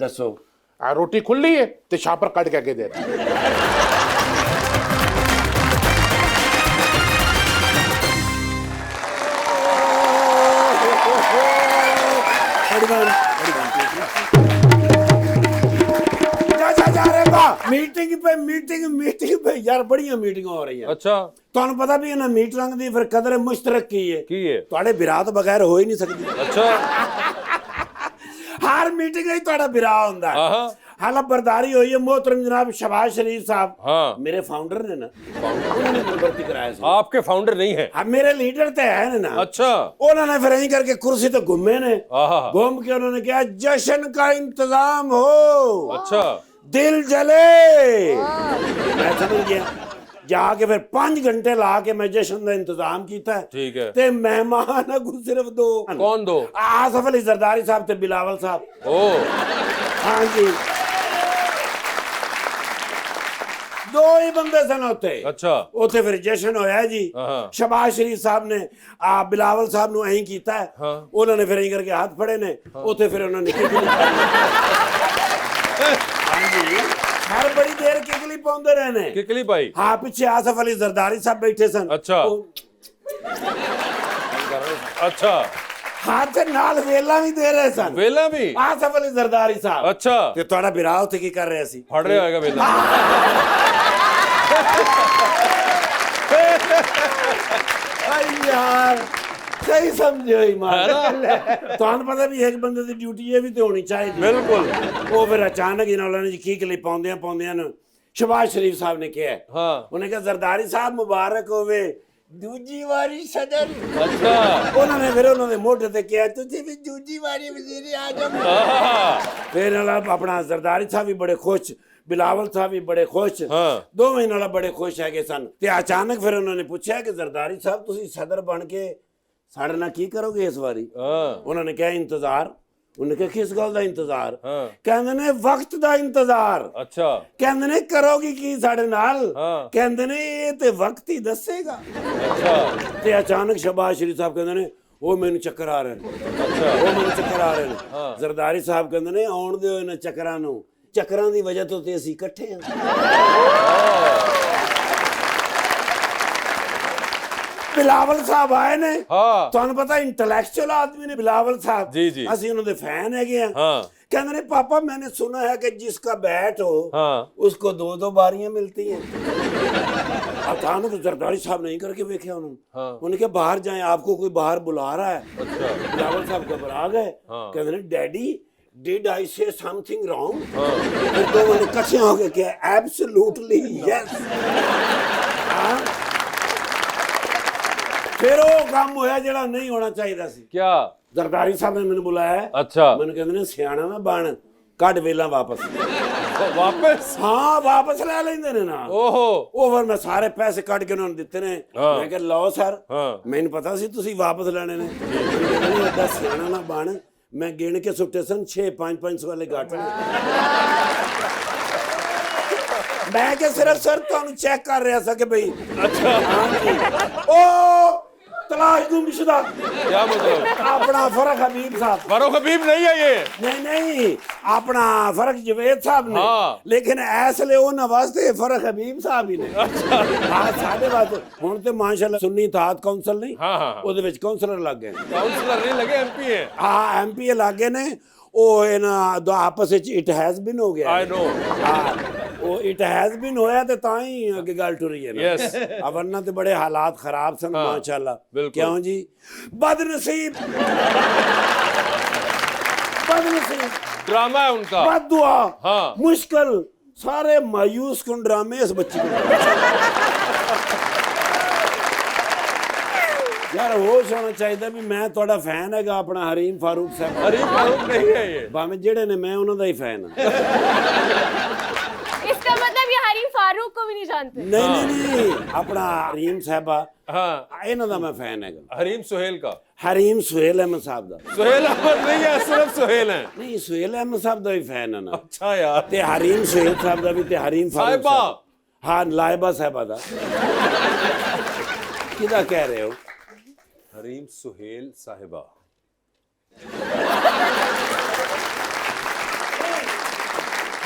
ਦੱਸੋ। रोटी खुली है तो छापर काट के दे रहा मीटिंग पे मीटिंग मीटिंग पे यार बड़ियां मीटिंगां हो रही हैं। अच्छा ਤੁਹਾਨੂੰ ਪਤਾ ਵੀ ਇਹਨਾਂ ਮੀਟਿੰਗ ਦੀ ਫਿਰ ਕਦਰ ਮੁਸ਼ਤਰਕ ਕੀ ਹੈ? की है? ਤੁਹਾਡੇ ਵਿਰਾਹ ਤੋਂ ਬਗੈਰ ਹੋ ਹੀ ਨਹੀਂ ਸਕਦੀ। अच्छा हर मीटिंग में ਤੁਹਾਡਾ ਵਿਰਾਹ ਹੁੰਦਾ ਹੈ। हाँ ਹਾਲਾ ਬਰਦਾਰੀ ਹੋਈ ਹੈ मोहतरम जनाब शहबाज शरीफ साहब, हाँ मेरे फाउंडर ने ना उन्होंने मुझे भर्ती कराया ਸੀ। आपके फाउंडर नहीं है? अब मेरे लीडर तो है ना। अच्छा उन्होंने फिर यहीं करके कुर्सी तो घूमे ने, आहा घूम के उन्होंने कहा जश्न का इंतजाम हो, अच्छा दिल जले। मैं समझ गया, जाके फिर 5 घंटे ला के मैं जश्न का इंतजाम किया। ठीक है। ते मेहमान अगू सिर्फ 2। कौन 2? आसफ अली जरदारी साहब ते बिलावल साहब। ओ हाँ जी 2 ही बंदे सन उत्थे। अच्छा ਉੱਥੇ ਫਿਰ ਜਸ਼ਨ ਹੋਇਆ ਜੀ। हाँ ਸ਼ਬਾਜ਼ ਸ਼ਰੀਫ ਸਾਹਿਬ ਨੇ ਆ ਬਿਲਾਵਲ ਸਾਹਿਬ ਨੂੰ ਐਂ ਕੀਤਾ, ਹਾਂ। ਉਹਨਾਂ ਨੇ ਫਿਰ ਐਂ ਕਰਕੇ ਹੱਥ ਫੜੇ ਨੇ, ਉੱਥੇ ਫਿਰ ਉਹਨਾਂ ਨੇ ਕਿਕਲੀ ਹਾਂਜੀ ਹਰ ਬੜੀ ਦੇਰ ਕਿਕਲੀ ਪਾਉਂਦੇ ਰਹੇ ਨੇ। किकली भाई ਹਾਂ ਪਿੱਛੇ ਆਸਫ ਅਲੀ ਜ਼ਰਦਾਰੀ ਸਾਹਿਬ ਬੈਠੇ ਸਨ। अच्छा अच्छा ਹੱਥ ਨਾਲ ਵੇਲਾ ਵੀ ਦੇ ਰਹੇ ਸਨ। वेला भी ਆਸਫ ਅਲੀ ਜ਼ਰਦਾਰੀ ਸਾਹਿਬ। अच्छा ਤੇ ਤੁਹਾਡਾ ਬਿਰਾਹ ਉੱਥੇ ਕੀ ਕਰ ਰਿਹਾ ਸੀ? फड़ रहा होगा वेला यार सही समझो ईमान, ਤੁਹਾਨੂੰ ਪਤਾ ਵੀ ਇੱਕ ਬੰਦੇ ਦੀ ਡਿਊਟੀ ਇਹ ਵੀ ਤੇ ਹੋਣੀ ਚਾਹੀਦੀ। बिल्कुल ਉਹ ਫਿਰ ਅਚਾਨਕ ਇਹਨਾਂ ਨੇ ਜੀ ਕੀ ਪਾਉਂਦਿਆਂ ਨੂੰ ਸ਼ਬਾਜ਼ ਸ਼ਰੀਫ ਸਾਹਿਬ ਨੇ ਕਿਹਾ, हाँ ਉਹਨੇ ਕਿਹਾ ਜ਼ਰਦਾਰੀ ਸਾਹਿਬ ਮੁਬਾਰਕ ਹੋਵੇ ਦੂਜੀ ਵਾਰੀ ਸਦਰ। अच्छा ਉਹਨਾਂ ਨੇ ਫਿਰ ਉਹਨਾਂ ਦੇ ਮੋਢੇ ਤੇ ਕਿਹਾ ਤੁਸੀਂ ਵੀ ਦੂਜੀ ਵਾਰੀ ਵਜ਼ੀਰ ਆਜ਼ਮ। ਫਿਰ ਨਾਲ ਆਪਣਾ ਜ਼ਰਦਾਰੀ ਸਾਹਿਬ ਵੀ ਬੜੇ ਖੁਸ਼, ਬਿਲਾਵਲ ਸਾਹਿਬ ਵੀ ਬੜੇ ਖੁਸ਼, हाँ ਦੋਵੇਂ ਨਾਲ ਬੜੇ ਖੁਸ਼ ਹੈਗੇ ਸਨ। ਤੇ ਅਚਾਨਕ ਫਿਰ ਉਹਨਾਂ ਨੇ ਪੁੱਛਿਆ ਕਿ ਜ਼ਰਦਾਰੀ ਸਾਹਿਬ ਤੁਸੀਂ ਸਦਰ ਬਣ ਕੇ ਸਾਡੇ ਨਾਲ ਕੀ ਕਰੋਗੇ ਇਸ ਵਾਰੀ? हाँ ਉਹਨਾਂ ਨੇ ਕਿਹਾ ਇੰਤਜ਼ਾਰ। ਉਹਨੇ ਕਿਹਾ ਕਿਸ ਗੱਲ ਦਾ ਇੰਤਜ਼ਾਰ? हाँ ਕਹਿੰਦੇ ਨੇ ਵਕਤ ਦਾ ਇੰਤਜ਼ਾਰ। अच्छा ਕਹਿੰਦੇ ਨੇ ਕਰੋਗੀ ਕੀ ਸਾਡੇ ਨਾਲ? ਹਾਂ। ਕਹਿੰਦੇ ਨੇ ਇਹ ਤੇ ਵਕਤ ਹੀ ਦੱਸੇਗਾ। अच्छा ਤੇ ਅਚਾਨਕ ਸ਼ਬਾਜ਼ ਸ਼ਰੀਫ ਸਾਹਿਬ ਕਹਿੰਦੇ ਨੇ ਉਹ ਮੈਨੂੰ ਚੱਕਰ ਆ ਰਹੇ ਨੇ, अच्छा ਉਹ ਮੈਨੂੰ ਚੱਕਰ ਆ ਰਹੇ ਨੇ। ਹਾਂ। ਜ਼ਰਦਾਰੀ ਸਾਹਿਬ ਕਹਿੰਦੇ ਨੇ ਆਉਣ ਦਿਓ ਇਹਨਾਂ ਚੱਕਰਾਂ ਨੂੰ, ਚੱਕਰਾਂ ਦੀ ਵਜ੍ਹਾ ਤੋਂ ਤੇ ਅਸੀਂ ਇਕੱਠੇ ਹਾਂ। ਬਿਲਾਵਲ ਸਾਹਿਬ ਆਏ ਨੇ, हाँ ਤੁਹਾਨੂੰ ਪਤਾ ਇੰਟੈਲੈਕਚੁਅਲ ਆਦਮੀ ਨੇ ਬਿਲਾਵਲ ਸਾਹਿਬ। जी जी ਅਸੀਂ ਉਹਨਾਂ ਦੇ ਫੈਨ ਹੈਗੇ ਆ। हाँ कहते ने पापा मैंने सुना है कि जिसका बैट हो हाँ उसको 2-2 बारियां मिलती हैं। अचानक जरदारी साहब नहीं करके देखे उन्होंने, हाँ उन्होंने कहा बाहर जाएं, आपको कोई बाहर बुला रहा है। अच्छा बिलावल साहब घबरा गए। हाँ कहते ने डैडी डिड आई से समथिंग रॉन्ग? हाँ फिर तो मैंने इकट्ठे हो गए क्या एब्सोल्युटली यस। फिर वो काम होया जेड़ा नहीं होना चाहिए सी। क्या जरदारी साहब ने मैंने बुलाया है। अच्छा मैंने कहते ने सियाना ना बन, कट वेला वापस। वापस हाँ वापस ले लेंदे ने ना। ओहो ਉਹ ਫਿਰ ਮੈਂ ਸਾਰੇ ਪੈਸੇ ਕੱਢ ਕੇ ਉਹਨਾਂ ਨੂੰ ਦਿੱਤੇ ਨੇ। ਮੈਂ ਕਿਹਾ ਲਓ ਸਰ, ਹਾਂ ਮੈਨੂੰ ਪਤਾ ਸੀ ਤੁਸੀਂ ਵਾਪਸ ਲੈਣੇ ਨੇ। ਨਹੀਂ ਏਦਾਂ ਸਿਆਣਾ ਨਾ ਬਣ। ਮੈਂ ਗਿਣ ਕੇ ਸੁੱਟੇ ਸਨ 6 500 ਵਾਲੇ ਗੱਟ ਨੇ। ਮੈਂ ਕਿ ਸਿਰਫ ਸਰ ਤੁਹਾਨੂੰ ਚੈੱਕ ਕਰ ਰਿਹਾ ਸੀ ਕਿ ਬਈ अच्छा ਉਹ तलाश गुमशुदा क्या मतलब? अपना फर्क हबीब साहब। फारूक हबीब नहीं है ये। नहीं अपना फर्क जवेद साहब ने। हाँ। लेकिन ऐसले उन्होंने वास्ते फर्क हबीब साहब ही ने। हाँ साढ़े वास्ते हुण ते माशाल्लाह सुन्नी इत्तेहाद काउंसिल नहीं, हाँ ਉਹਦੇ ਵਿੱਚ ਕਾਉਂਸਲਰ ਲੱਗ ਗਏ। काउंसलर नहीं लगे, एमपी है। हाँ एमपी ਲੱਗ ਗਏ ਨੇ। ਉਹ ਇਹਨਾਂ ਦਾ ਆਪਸ ਵਿੱਚ ਇਟ ਹੈਜ਼ ਬਿਨ ਹੋ ਗਿਆ। I know. ਹਾਂ ਉਹ ਇਟ ਹੈਜ਼ ਬਿਨ ਹੋਇਆ ਤੇ ਤਾਂ ਹੀ ਅੱਗੇ ਗੱਲ ਟੁਰੀ ਹੈ ਨਾ। यस वरना तो बड़े हालात खराब सन माशाल्लाह। बिल्कुल। क्यों जी? बदनसीब बदनसीब ड्रामा है उनका। बददुआ हाँ। मुश्किल सारे मायूस कुन ड्रामे इस बच्ची को। यार होश होना चाहिए भी मैं थोड़ा फैन है अपना हरीम फारूक साहब। हरीम फारूक नहीं है ये। भाਵੇਂ ਜਿਹੜੇ ਨੇ मैं उन्हों ਦਾ ही फैन हाँ। इसका मतलब ये हरीम फारूक को भी नहीं जानते। नहीं अपना हरीम साहबा हाँ इन्हों ਦਾ मैं फैन है। हरीम सुहेल का। हरीम सुहेल अहमद साहब ਦਾ। सुहेल अहमद नहीं है, सिर्फ सुहेल है। नहीं सुहेल अहमद साहब ਦਾ ਵੀ ਫੈਨ ਹੈ ਨਾ। अच्छा यार। ਤੇ ਹਰੀਮ ਸੁਹੇਲ ਸਾਹਿਬ ਦਾ ਵੀ ਤੇ ਹਰੀਮ ਫਾਰੂਕ साहिबा। ਸਾਹਿਬ। ਹਾਂ ਲਾਇਬਾ ਸਾਹਿਬਾ ਦਾ। ਕਿਹਦਾ ਕਹਿ ਰਹੇ ਹੋ? हरीम सुहेल साहिबा।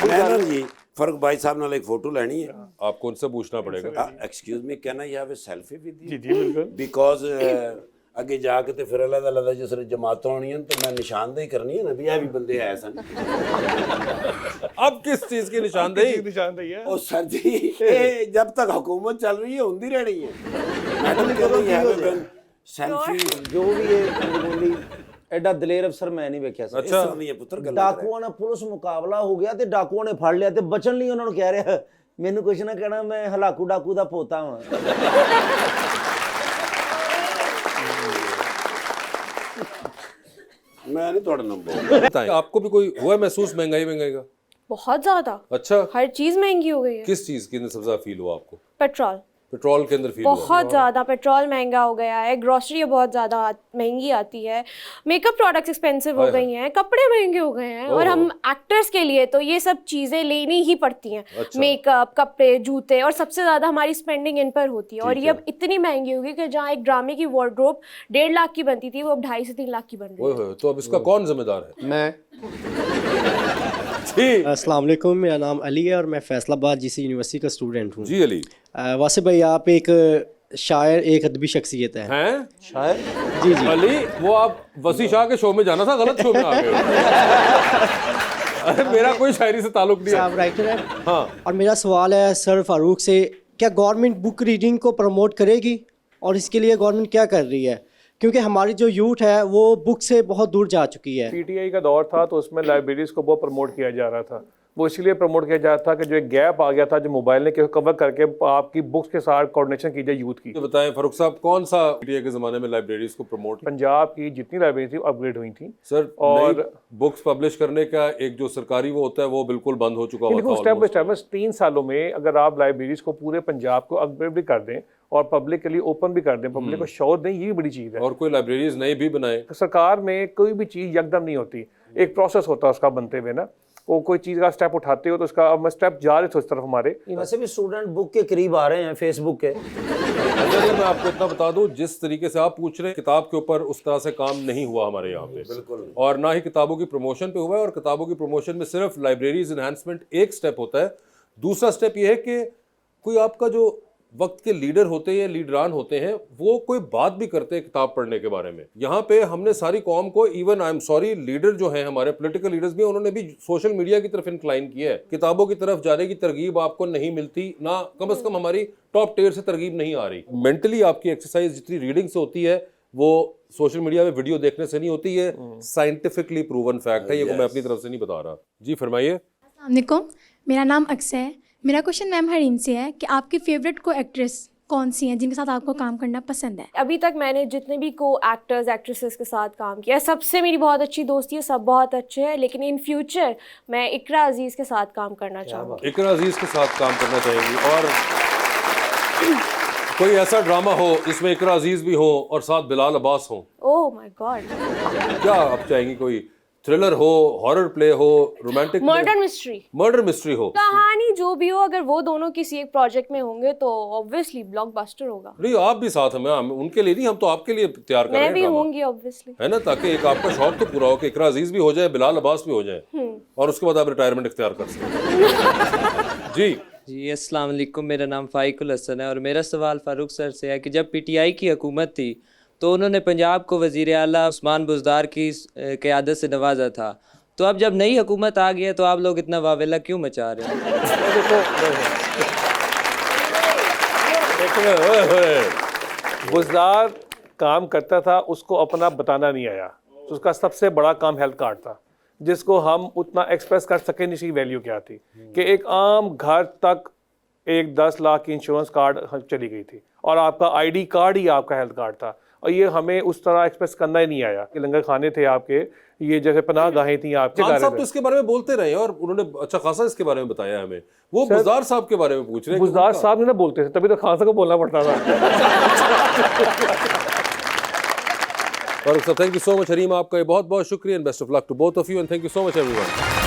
मैं ना जी फरूक भाई साहब नाल एक फोटो लेनी है। आपको उनसे पूछना पड़ेगा। Excuse me can I have a selfie with you? जी जी बिल्कुल। बिकॉज ਅੱਗੇ ਜਾ ਕੇ ਤੇ ਫਿਰ ਅੱਲਾਹ ਜਿਸ ਵੇਲੇ ਜਮਾਤਾਂ ਹੋਣੀਆਂ ਤੇ ਮੈਂ ਨਿਸ਼ਾਨਦੇਹੀ ਕਰਨੀ ਹੈ ਨਾ ਵੀ ਇਹ ਵੀ ਬੰਦੇ ਆਏ ਸਨ। अब किस चीज की निशानदेही? निशानदेही है। ਉਹ ਸਰ ਜੀ ਇਹ ਜਬ ਤੱਕ ਹੁਕੂਮਤ ਚੱਲ ਰਹੀ ਹੈ ਹੁੰਦੀ ਰਹਿਣੀ ਹੈ। ਮੈਡਮ ਕਦੋਂ ਕੀ ਹੋ ਜਾਏ ਸੈਲਫੀ ਜੋ ਵੀ ਇਹ ਬੋਲੀ ਐਡਾ ਦਲੇਰ ਅਫਸਰ ਮੈਂ ਨਹੀਂ ਵੇਖਿਆ ਸੀ। ਇਸ ਤਰ੍ਹਾਂ ਦੀਆਂ ਪੁੱਤਰ ਗੱਲਾਂ ਡਾਕੂਆਂ ਨਾਲ ਪੁਲਿਸ ਮੁਕਾਬਲਾ ਹੋ ਗਿਆ ਤੇ ਡਾਕੂਆਂ ਨੇ ਫੜ ਲਿਆ ਤੇ ਬਚਣ ਲਈ ਉਹਨਾਂ ਨੂੰ ਕਹਿ ਰਿਹਾ ਮੈਨੂੰ ਕੁਛ ਨਾ ਕਹਿਣਾ, ਮੈਂ ਹਲਾਕੂ ਡਾਕੂ ਦਾ ਪੋਤਾ ਹਾਂ। मैं नहीं थोड़ा नंबर। बताएं, आपको भी कोई हुआ है महसूस महंगाई का? बहुत ज्यादा। अच्छा हर चीज महंगी हो गई है। किस चीज के अंदर सबसे ज्यादा फील हुआ आपको? पेट्रोल। पेट्रोल के अंदर फील हुआ? बहुत ज़्यादा पेट्रोल महंगा हो गया है, ग्रोसरी बहुत ज़्यादा महंगी आती है, मेकअप प्रोडक्ट्स एक्सपेंसिव हो गई हैं, कपड़े महंगे हो गए हैं। और हम एक्टर्स के लिए तो ये सब चीज़ें लेनी ही पड़ती हैं। अच्छा। मेकअप, कपड़े, जूते, और सबसे ज़्यादा हमारी स्पेंडिंग इन पर होती है। और ये अब इतनी महंगी होगी कि जहाँ एक ड्रामे की वार्डरोब 1.5 लाख की बनती थी वो अब 2.5 से 3 लाख की बन रही है। ओए, तो अब इसका कौन जिम्मेदार है? मैं। जी अस्सलाम वालेकुम, मेरा नाम अली है और मैं फैसलाबाद जीसी यूनिवर्सिटी का स्टूडेंट हूँ। जी अली। वासिफ भाई आप एक शायर, एक अदबी शख्सियत है। हैं? शायर? जी जी। अली वो आप वसी शाह के शो में जाना था, गलत शो में आ गए। अरे मेरा कोई शायरी से ताल्लुक नहीं है। आप राइटर हैं। हाँ। और मेरा सवाल है सर फारूक से, क्या गवर्नमेंट बुक रीडिंग को प्रमोट करेगी और इसके लिए गवर्नमेंट क्या कर रही है? क्योंकि हमारी जो यूथ है वो बुक से बहुत दूर जा चुकी है। पीटीआई का दौर था तो उसमें लाइब्रेरीज को बहुत प्रमोट किया जा रहा था। वो इसलिए प्रमोट किया जा रहा था कि जो एक गैप आ गया था जो मोबाइल ने कवर करके आपकी बुक्स के साथ कोऑर्डिनेशन की जाए यूथ की। तो बताएं फारूक साहब, कौन सा पीटीआई के जमाने में लाइब्रेरीज को प्रमोट? पंजाब की जितनी लाइब्रेरी थी अपग्रेड हुई थी सर। और बुक्स पब्लिश करने का एक जो सरकारी वो होता है वो बिल्कुल बंद हो चुका हुआ था। स्टेप बाय स्टेप 3 सालों में अगर आप लाइब्रेरीज को पूरे पंजाब को अपग्रेड भी कर दें और पब्लिक के लिए ओपन भी कर दें, पब्लिक को शोर दें, ये भी बड़ी चीज़ है। और कोई लाइब्रेरीज नई भी बनाए। सरकार में कोई भी चीज़ यकदम नहीं होती, एक प्रोसेस होता है उसका बनते हुए ना। वो कोई चीज़ का स्टेप उठाते हो तो उसका अब स्टेप जा रहे थे उस तरफ हमारे। वैसे भी स्टूडेंट बुक के करीब आ रहे हैं फेसबुक के। अगर मैं आपको इतना बता दूं, जिस तरीके से आप पूछ रहे हैं, किताब के ऊपर उस तरह से काम नहीं हुआ हमारे यहाँ पे बिल्कुल। और ना ही किताबों की प्रमोशन पे हुआ है। और किताबों की प्रमोशन में सिर्फ लाइब्रेरीज एनहांसमेंट एक स्टेप होता है। दूसरा स्टेप ये है कि कोई आपका जो वक्त के लीडर होते हैं या लीडरान होते हैं वो कोई बात भी करते हैं किताब पढ़ने के बारे में। यहाँ पे हमने सारी कौम को, even I am sorry leader जो हैं हमारे पॉलिटिकल लीडर्स भी, उन्होंने भी सोशल मीडिया की तरफ इंक्लाइन किया है। किताबों की तरफ जाने की तरगीब आपको नहीं मिलती, ना कम से कम हमारी टॉप टियर से तरगीब नहीं आ रही। मेंटली आपकी एक्सरसाइज जितनी रीडिंग से होती है वो सोशल मीडिया में वीडियो देखने से नहीं होती है। साइंटिफिकली प्रूवन फैक्ट है ये, मैं अपनी तरफ से नहीं बता रहा। जी फरमाइए। अस्सलाम वालेकुम, मेरा नाम अक्सर है। मेरा क्वेश्चन मैम हरीम से है कि आपकी फेवरेट को एक्ट्रेस कौन सी हैं जिनके साथ आपको काम करना पसंद है? अभी तक मैंने जितने भी को एक्टर्स एक्ट्रेसेस के साथ काम किया सबसे मेरी बहुत अच्छी दोस्ती है, सब बहुत अच्छे हैं, लेकिन इन फ्यूचर मैं इकरा अजीज़ के साथ काम करना चाहूँगी। इकरा अजीज के साथ काम करना चाहेंगी, और कोई ऐसा ड्रामा हो जिसमें इकरा अजीज भी हो और साथ बिलाल अब्बास हो? ओह माय गॉड, क्या आप चाहेंगी? कोई थ्रिलर हो, हॉरर प्ले हो, romantic, murder mystery, murder mystery हो, कहानी जो भी हो, अगर वो दोनों किसी एक प्रोजेक्ट में होंगे तो ऑब्वियसली ब्लॉकबस्टर होगा। नहीं आप भी साथ हैं, हम उनके लिए नहीं, हम तो आपके लिए तैयार कर रहे हैं मैं भी ड्रामा, होंगी ऑब्वियसली, है ना, ताकि एक आपका शौक तो पूरा हो कि इकरा अजीज भी हो जाए, बिलाल अब्बास भी हो जाए, और उसके बाद आप रिटायरमेंट इख्तियार कर सकें। जी अस्सलाम वालेकुम, मेरा नाम फाइकुल हसन है और मेरा सवाल फारूक सर से है कि जब पीटीआई की हुकूमत थी तो उन्होंने पंजाब को वज़ीर आला उस्मान बुज़दार की क़यादत से नवाजा था, तो अब जब नई हुकूमत आ गई है तो आप लोग इतना वावेला क्यों मचा रहे हैं? बुज़दार काम करता था, उसको अपना बताना नहीं आया, तो उसका सबसे बड़ा काम हेल्थ कार्ड था जिसको हम उतना एक्सप्रेस कर सके नहीं, इसकी वैल्यू क्या थी कि एक आम घर तक एक 10 लाख की इंश्योरेंस कार्ड चली गई थी और आपका आईडी कार्ड ही आपका हेल्थ कार्ड था, और ये हमें उस तरह एक्सप्रेस करना ही नहीं आया कि लंगर खाने थे आपके, ये जैसे पनाह गाहें थी आपके। खान साहब तो इसके बारे में बोलते रहे और उन्होंने अच्छा खासा इसके बारे में बताया हमें, वो बुज़दार साहब के बारे में पूछ रहे हैं। बुज़दार साहब ने ना बोलते थे, तभी तो खान साहब को बोलना पड़ता था। फारूक साहब, thank you so much. Hareem, आपका बहुत बहुत शुक्रिया, and best of luck to both of you, and thank you so much everyone.